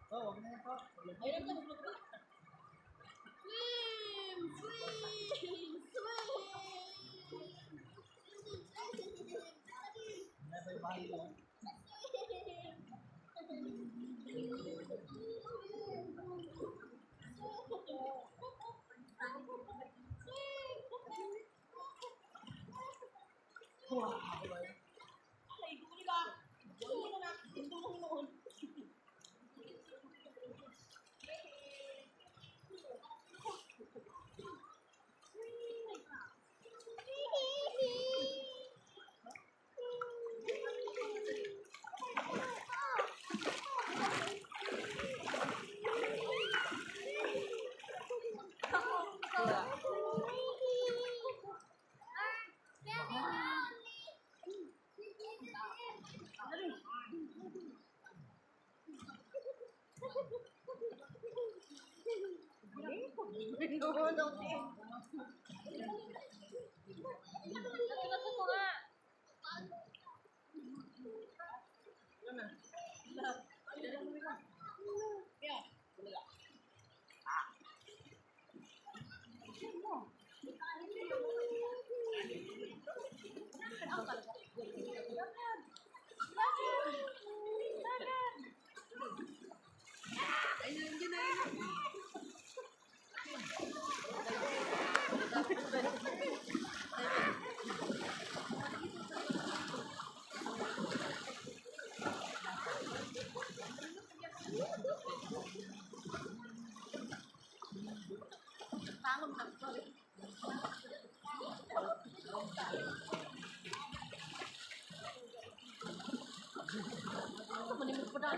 Oh, wag na yan po. Ayun ka, naglog ka. Swim! Swim! Swim! Never bahay mo. Wow! Ay, guli ka. Guli ka na. Ito mo noon. Manimig pa na.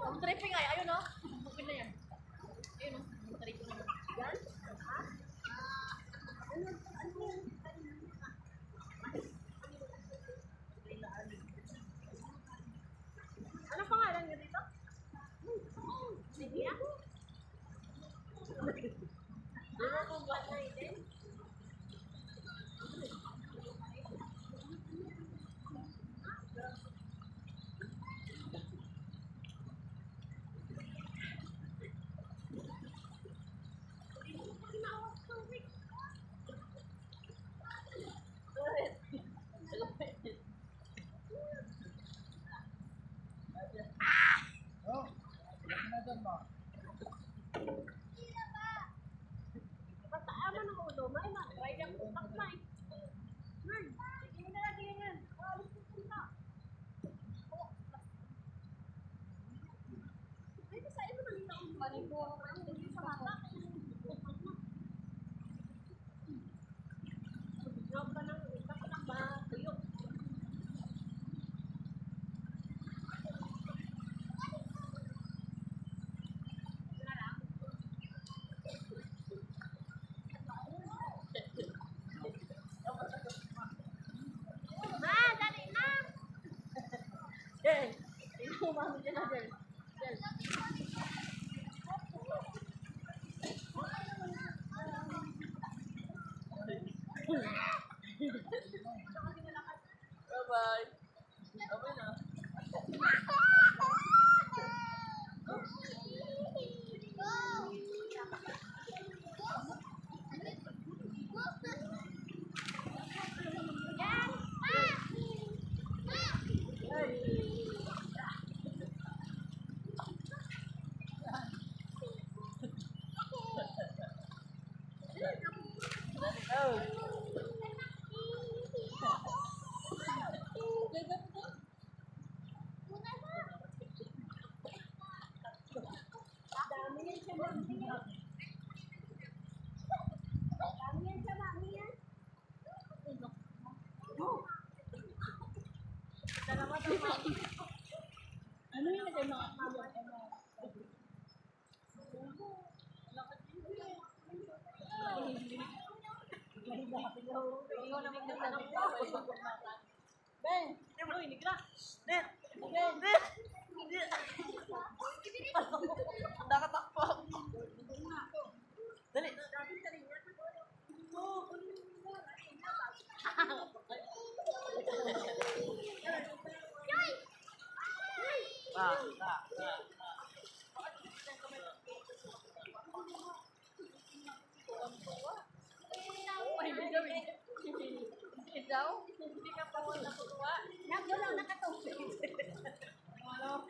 Ang tripping ay, ayun o. Bukin na yan. Ayun o, ang tripping na. Yan? Ano pangalan niyo dito? Sige ako. Ano kung buwan na ito? Oh, wag na dyan mo. Basta ama ng ulo, may ma-try lang utak na eh. Man, sige na lang yan. Alis ko punta. Ay, sa iyo malita ang balibo ako pa hindi sa mata. Drop ka ng utak ng ba? Tuyo. Ma, dali na! Jel, tingnan mo mami dyan na, Jel. Jel. Bye-bye. Okay na. Dami yan siya, mami yan. Dami yan siya, mami yan. Salamat Ano yung nagay mga kulot? Ikaw naman yung tanong ko. Ben! Uy, nigra. Ben! Nakatakpo. Dali. Ikaw? Hindi ka pa wala natutuwa? Wala nakatulog. Ano?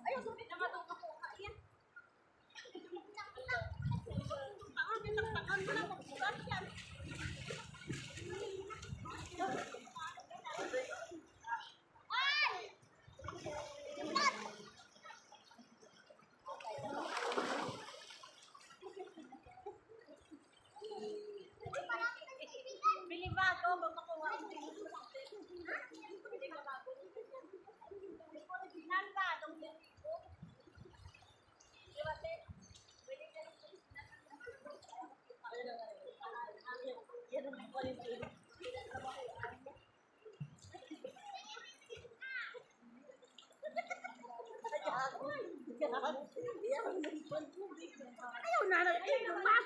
Ayaw, sabi na matuto ko. Ayan. Takon, takon mo na. Pagkuhan yan. Bili bago, magpakuha. Bili ka bago. Original ba? Itong ko. Di ba, te? Bili ka ng original. Yan ang quality. Ayaw na, ayaw na.